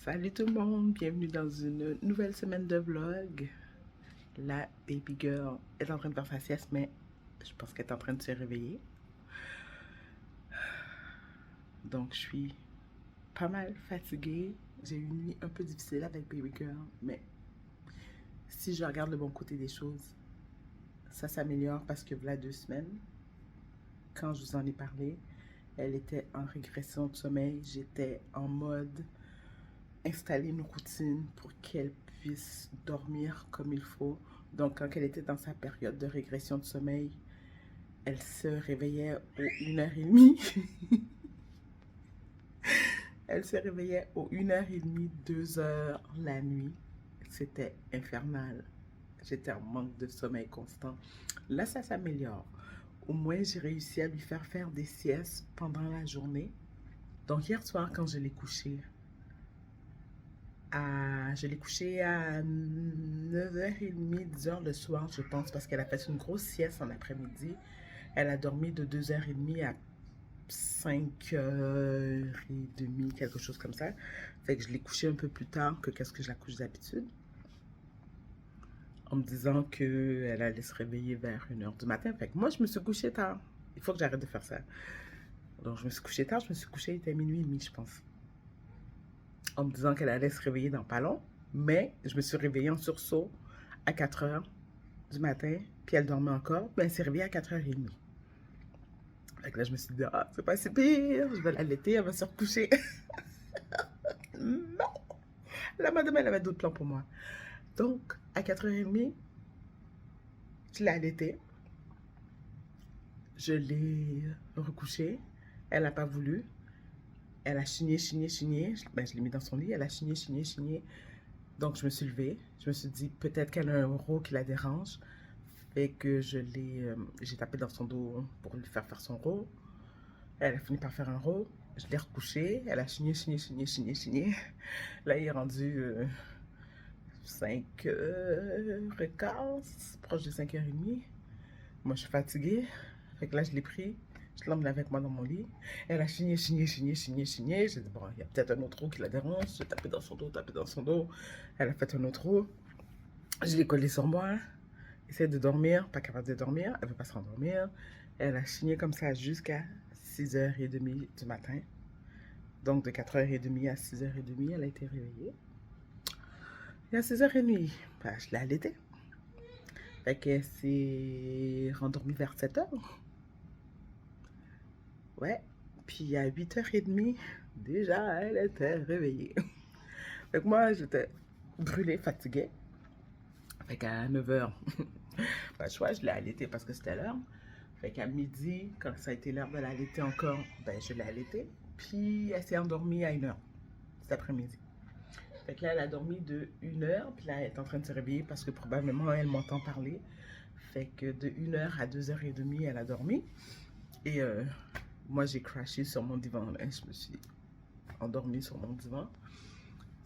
Salut tout le monde, bienvenue dans une nouvelle semaine de vlog. La baby girl est en train de faire sa sieste, mais je pense qu'elle est en train de se réveiller. Donc je suis pas mal fatiguée. J'ai eu une nuit un peu difficile avec baby girl, mais si je regarde le bon côté des choses, ça s'améliore parce que voilà 2 semaines, quand je vous en ai parlé, elle était en régression de sommeil. J'étais en mode installer une routine pour qu'elle puisse dormir comme il faut. Donc, quand elle était dans sa période de régression de sommeil, elle se réveillait aux 1h30. Elle se réveillait aux 1h30, 2h la nuit. C'était infernal. J'étais en manque de sommeil constant. Là, ça s'améliore. Au moins, j'ai réussi à lui faire des siestes pendant la journée. Donc, hier soir, quand je l'ai couchée, je l'ai couchée à 9h30, 10h le soir, je pense, parce qu'elle a fait une grosse sieste en après-midi. Elle a dormi de 2h30 à 5h30, quelque chose comme ça. Fait que je l'ai couchée un peu plus tard que qu'est-ce que je la couche d'habitude. En me disant qu'elle allait se réveiller vers 1h du matin. Fait que moi, je me suis couchée tard. Il faut que j'arrête de faire ça. Donc, je me suis couchée tard. Je me suis couchée, il était minuit et demi, je pense. En me disant qu'elle allait se réveiller dans pas long. Mais je me suis réveillée en sursaut à 4h du matin. Puis elle dormait encore. Mais elle s'est réveillée à 4h30. Fait que là, je me suis dit, ah, c'est pas si pire. Je vais l'allaiter, elle va se recoucher. Non! La madame, elle avait d'autres plans pour moi. Donc, à 4h30, je l'ai allaitée. Je l'ai recouchée. Elle n'a pas voulu. Elle a chigné. Ben, je l'ai mis dans son lit. Elle a chigné. Donc, je me suis levée. Je me suis dit, peut-être qu'elle a un rot qui la dérange. Fait que j'ai tapé dans son dos pour lui faire son rot. Elle a fini par faire un rot. Je l'ai recouchée. Elle a chigné. Là, il est rendu 5h15, proche de 5h30. Moi, je suis fatiguée. Fait que là, je l'ai pris. Je l'emmène avec moi dans mon lit. Elle a chigné. J'ai dit, bon, il y a peut-être un autre trou qui la dérange. J'ai tapé dans son dos. Elle a fait un autre trou. Je l'ai collé sur moi. Essaie de dormir, pas capable de dormir. Elle veut pas se rendormir. Elle a chigné comme ça jusqu'à 6h30 du matin. Donc, de 4h30 à 6h30, elle a été réveillée. Et à 6h30, ben, je l'ai allaitée. Fait qu'elle s'est rendormie vers 7h. Ouais. Puis à 8h30, déjà, elle était réveillée. Fait que moi, j'étais brûlée, fatiguée. Fait qu'à 9h, pas le choix, je l'ai allaitée parce que c'était l'heure. Fait qu'à midi, quand ça a été l'heure de l'allaiter encore, ben je l'ai allaitée. Puis elle s'est endormie à 1h cet après-midi. Fait que là, elle a dormi de 1h, puis là, elle est en train de se réveiller parce que probablement elle m'entend parler. Fait que de 1h à 2h30, elle a dormi. Et moi, j'ai crashé sur mon divan. Là. Je me suis endormie sur mon divan.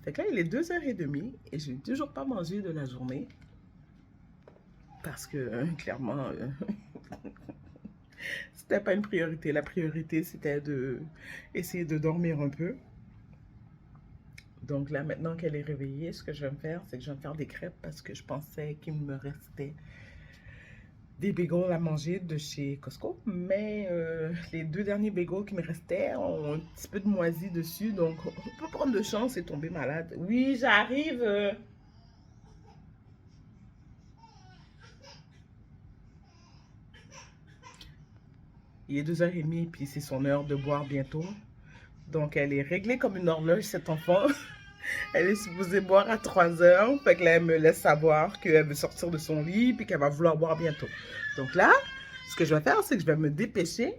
Fait que là, il est 2h30 et je n'ai toujours pas mangé de la journée. Parce que, clairement, c'était pas une priorité. La priorité, c'était de essayer de dormir un peu. Donc là, maintenant qu'elle est réveillée, ce que je vais me faire, c'est que je vais me faire des crêpes parce que je pensais qu'il me restait des bagels à manger de chez Costco. Mais les 2 derniers bagels qui me restaient ont un petit peu de moisi dessus. Donc, on peut prendre de chance et tomber malade. Oui, j'arrive. Il est 2h30, puis c'est son heure de boire bientôt. Donc, elle est réglée comme une horloge, cette enfant. Elle est supposée boire à 3h. Fait que là, elle me laisse savoir qu'elle veut sortir de son lit, puis qu'elle va vouloir boire bientôt. Donc là, ce que je vais faire, c'est que je vais me dépêcher.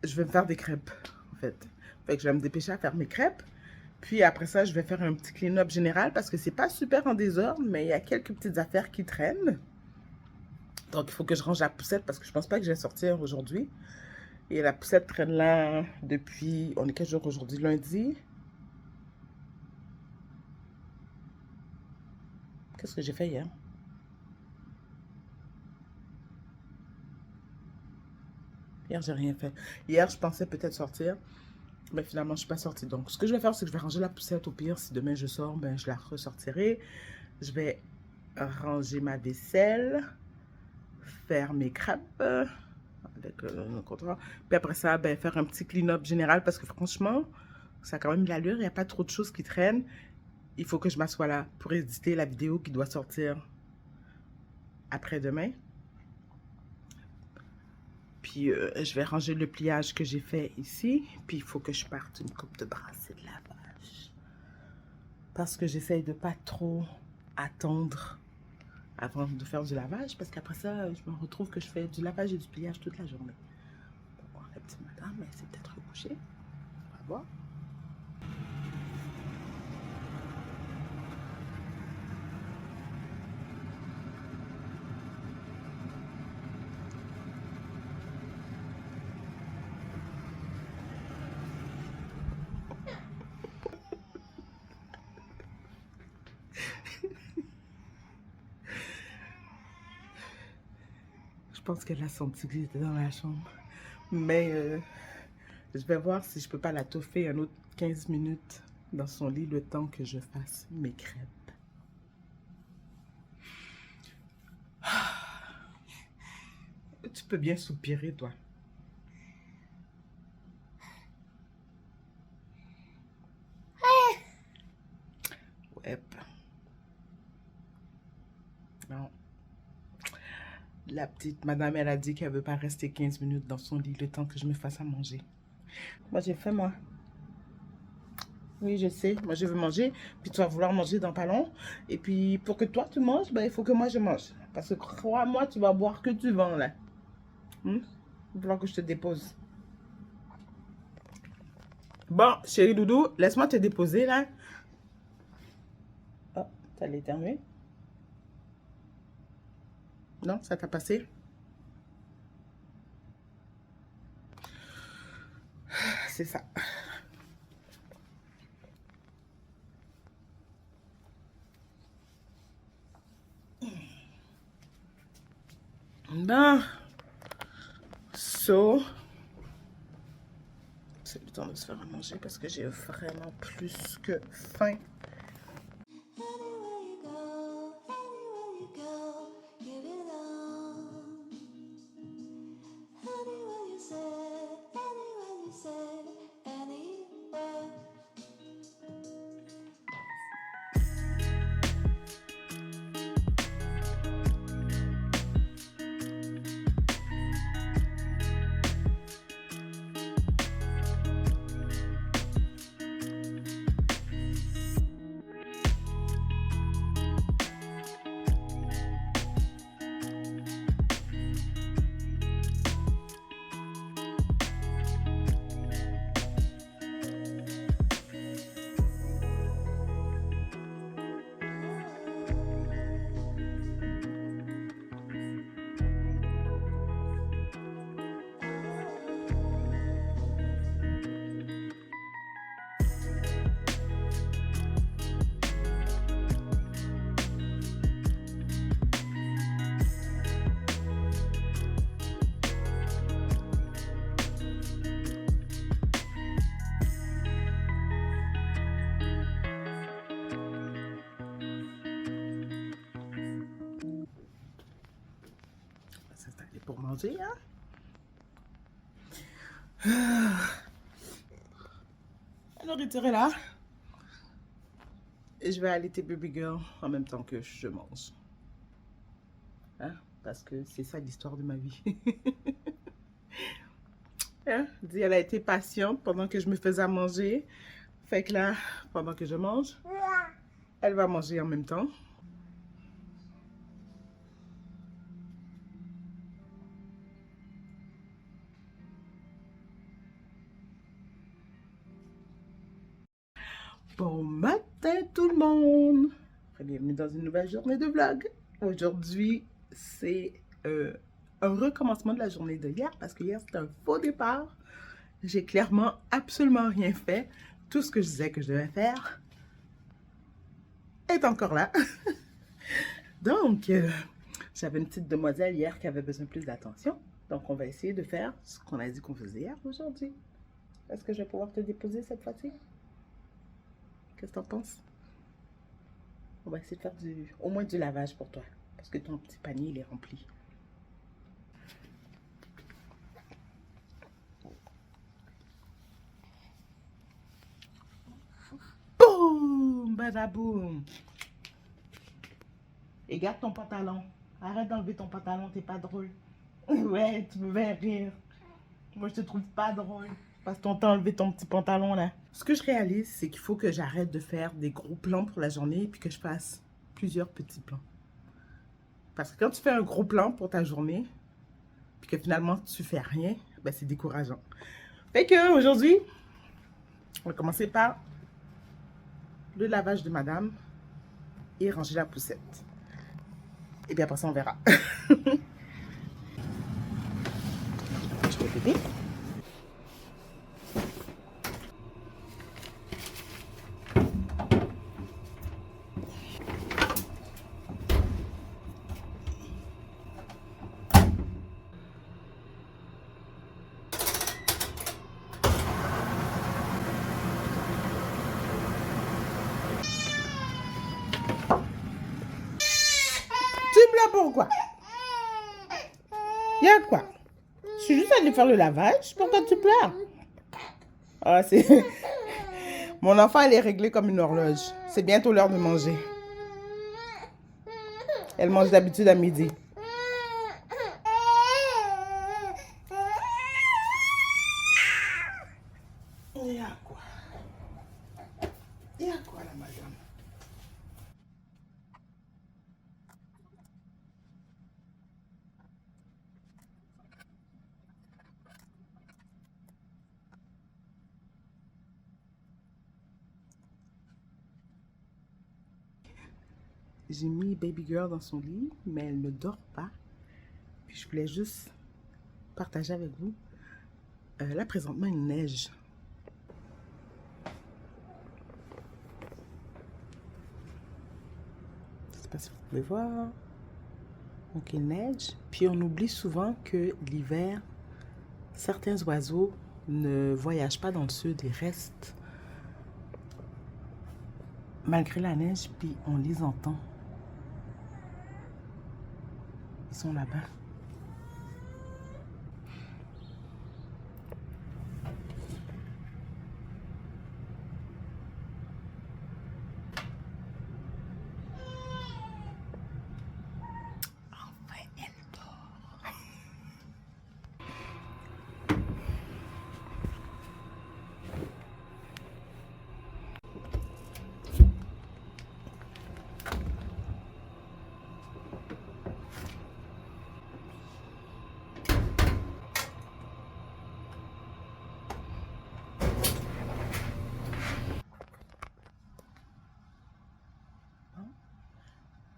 Je vais me faire des crêpes, en fait. Fait que je vais me dépêcher à faire mes crêpes. Puis après ça, je vais faire un petit clean-up général parce que c'est pas super en désordre, mais il y a quelques petites affaires qui traînent. Donc, il faut que je range la poussette parce que je pense pas que je vais sortir aujourd'hui. Et la poussette traîne là depuis... On est quel jour aujourd'hui? Lundi. Qu'est-ce que j'ai fait hier? Hier, j'ai rien fait. Hier, je pensais peut-être sortir. Mais finalement, je suis pas sortie. Donc, ce que je vais faire, c'est que je vais ranger la poussette. Au pire, si demain je sors, ben, je la ressortirai. Je vais ranger ma vaisselle, faire mes crêpes avec le comptoir. Puis après ça, ben, faire un petit clean-up général parce que franchement, ça a quand même de l'allure. Il n'y a pas trop de choses qui traînent. Il faut que je m'assoie là pour éditer la vidéo qui doit sortir après-demain. Puis je vais ranger le pliage que j'ai fait ici. Puis il faut que je parte une coupe de brassée de lavage. Parce que j'essaye de pas trop attendre avant de faire du lavage. Parce qu'après ça, je me retrouve que je fais du lavage et du pliage toute la journée. Bon, la petite madame, elle s'est peut-être recouchée. On va voir. Je pense qu'elle a senti que j'étais dans la chambre. Mais je vais voir si je peux pas la toffer un autre 15 minutes dans son lit le temps que je fasse mes crêpes. Tu peux bien soupirer, toi. Ouais. Non. La petite madame, elle a dit qu'elle veut pas rester 15 minutes dans son lit le temps que je me fasse à manger. Moi, j'ai faim, moi. Oui, je sais. Moi, je veux manger. Puis tu vas vouloir manger dans pas long. Et puis, pour que toi, tu manges, ben, il faut que moi, je mange. Parce que crois-moi, tu vas boire que tu vends, là. Il va falloir que je te dépose. Bon, chérie Doudou, laisse-moi te déposer, là. Oh, t'as l'éternué? Non, ça t'a passé? C'est ça. Ben, c'est le temps de se faire à manger parce que j'ai vraiment plus que faim. S'installer pour manger, hein? Alors, il là. Et je vais allaiter baby girl en même temps que je mange. Hein? Parce que c'est ça l'histoire de ma vie. Hein? Dis, elle a été patiente pendant que je me faisais à manger. Fait que là, pendant que je mange, elle va manger en même temps. Bon matin tout le monde! Bienvenue dans une nouvelle journée de vlog. Aujourd'hui, c'est un recommencement de la journée de hier parce que hier c'était un faux départ. J'ai clairement absolument rien fait. Tout ce que je disais que je devais faire est encore là. Donc, j'avais une petite demoiselle hier qui avait besoin de plus d'attention. Donc, on va essayer de faire ce qu'on a dit qu'on faisait hier aujourd'hui. Est-ce que je vais pouvoir te déposer cette fois-ci? Qu'est-ce que t'en penses? On va essayer de faire au moins du lavage pour toi. Parce que ton petit panier, il est rempli. Boum! Badaboum! Et garde ton pantalon. Arrête d'enlever ton pantalon, t'es pas drôle. Ouais, tu me fais rire. Moi, je te trouve pas drôle. Passe ton temps à enlever ton petit pantalon là. Ce que je réalise, c'est qu'il faut que j'arrête de faire des gros plans pour la journée et puis que je fasse plusieurs petits plans. Parce que quand tu fais un gros plan pour ta journée, puis que finalement tu fais rien, ben c'est décourageant. Fait que aujourd'hui, on va commencer par le lavage de madame et ranger la poussette. Et puis après ça, on verra. Je vais t'aider. Tu me pleures pourquoi? Y'a quoi? Je suis juste allée faire le lavage. Pourquoi tu pleures? Ah, c'est... Mon enfant, elle est réglée comme une horloge. C'est bientôt l'heure de manger. Elle mange d'habitude à midi. Il y a quoi? Il y a quoi là, madame? J'ai mis Baby Girl dans son lit, mais elle ne dort pas. Puis je voulais juste partager avec vous. Là, présentement, il neige. Je ne sais pas si vous pouvez voir. Donc, il neige. Puis on oublie souvent que l'hiver, certains oiseaux ne voyagent pas dans le sud. Ils restent malgré la neige, puis on les entend. Ils sont là-bas. Enfin, elle dort.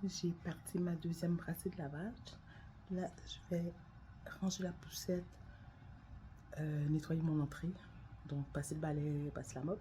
J'ai parti ma deuxième brassée de lavage. Là, je vais ranger la poussette, nettoyer mon entrée. Donc, passer le balai, passer la mop.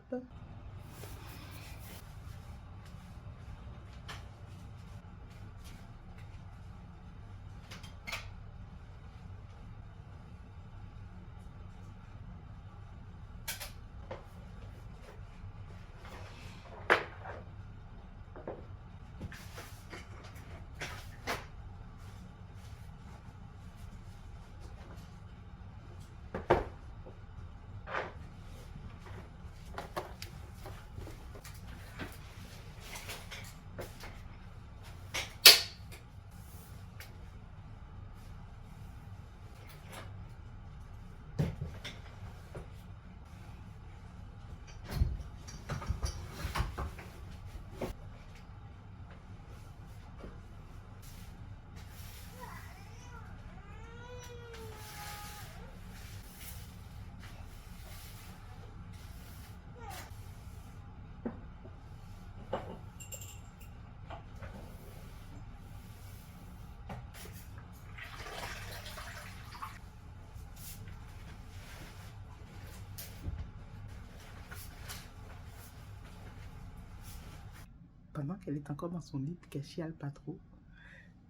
Pendant qu'elle est encore dans son lit et qu'elle chiale pas trop,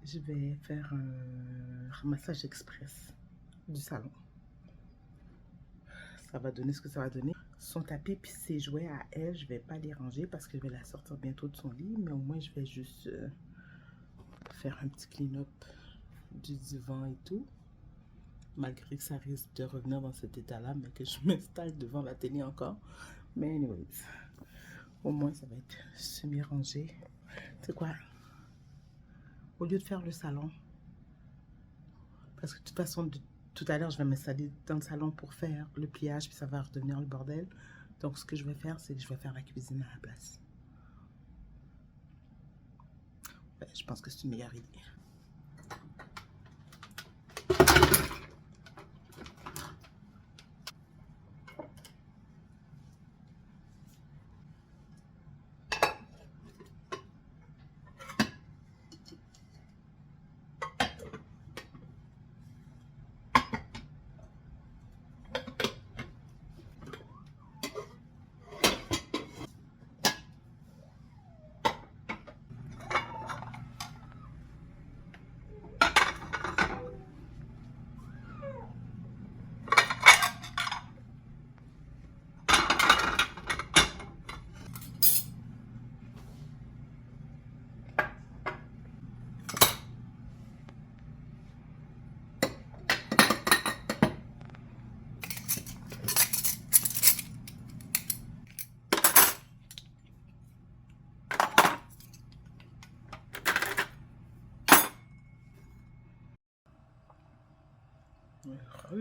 je vais faire un ramassage express du salon. ça va donner ce que ça va donner. Son tapis puis ses jouets à elle, je vais pas les ranger parce que je vais la sortir bientôt de son lit, mais au moins je vais juste faire un petit clean-up du divan et tout, malgré que ça risque de revenir dans cet état-là, mais que je m'installe devant la télé encore. Mais anyways, au moins ça va être semi-rangé. Tu sais quoi? Au lieu de faire le salon, parce que de toute façon, tout à l'heure, je vais m'installer dans le salon pour faire le pliage, puis ça va redevenir le bordel. Donc, ce que je vais faire, c'est que je vais faire la cuisine à la place. Ouais, je pense que c'est une meilleure idée.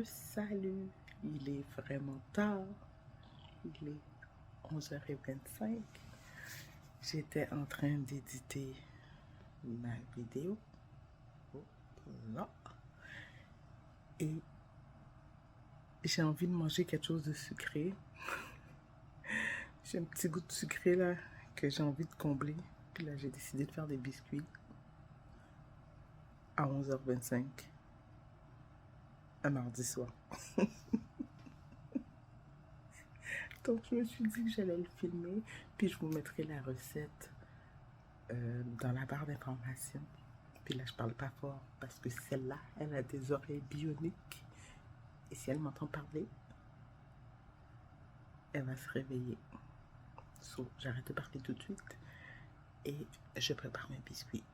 Salut, il est vraiment tard, il est 11h25. J'étais en train d'éditer ma vidéo, là, et j'ai envie de manger quelque chose de sucré. J'ai un petit goût de sucré là que j'ai envie de combler, puis là j'ai décidé de faire des biscuits à 11h25. Un mardi soir. Donc je me suis dit que j'allais le filmer, puis je vous mettrai la recette dans la barre d'informations. Puis là je parle pas fort parce que celle-là, elle a des oreilles bioniques. Et si elle m'entend parler, elle va se réveiller. So, j'arrête de parler tout de suite et je prépare mes biscuits.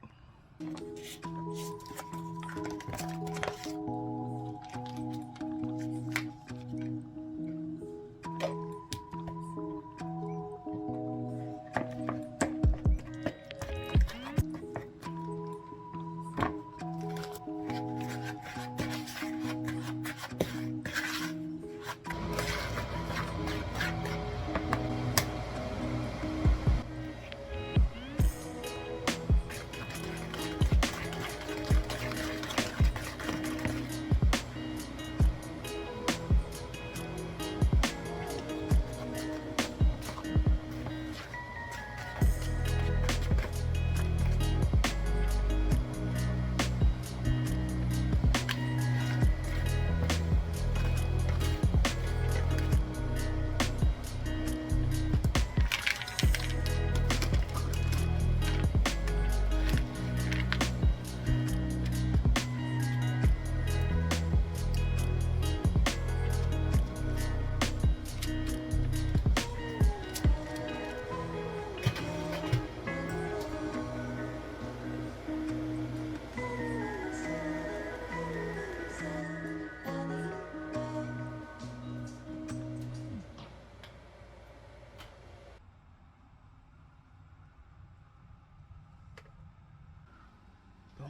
Bon,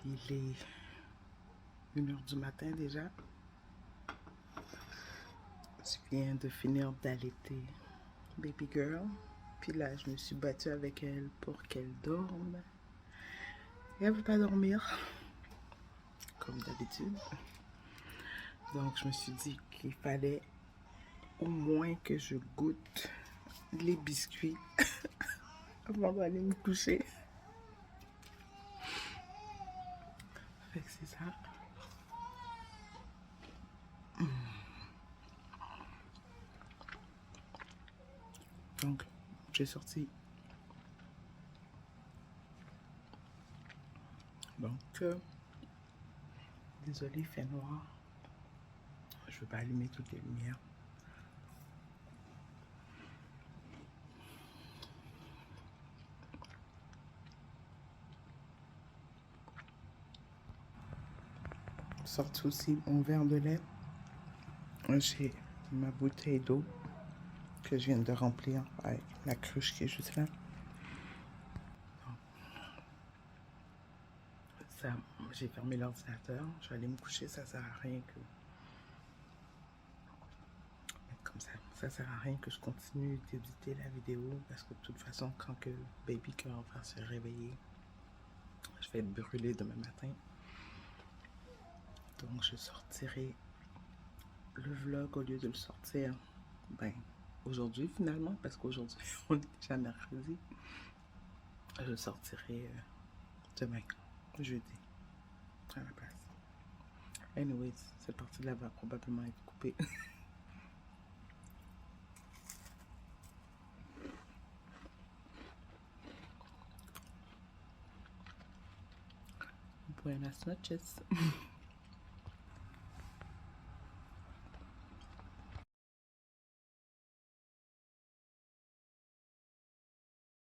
il est 1h du matin déjà. Je viens de finir d'allaiter baby girl. Puis là, je me suis battue avec elle pour qu'elle dorme. Et elle ne veut pas dormir, comme d'habitude. Donc, je me suis dit qu'il fallait au moins que je goûte les biscuits avant d'aller me coucher. Fait que c'est ça. Donc, j'ai sorti. Donc, désolé, il fait noir. Je ne veux pas allumer toutes les lumières. sorti aussi mon verre de lait. J'ai ma bouteille d'eau que je viens de remplir avec la cruche qui est juste là. Ça, j'ai fermé l'ordinateur. Je vais aller me coucher. Ça sert à rien que comme ça sert à rien que je continue d'éditer la vidéo parce que de toute façon, quand que Baby Girl va se réveiller, je vais être brûlée demain matin. Donc je sortirai le vlog au lieu de le sortir aujourd'hui finalement, parce qu'aujourd'hui on est déjà mercredi. Je le sortirai demain, jeudi, à la place. Anyways, cette partie-là va probablement être coupée. Buenas noches.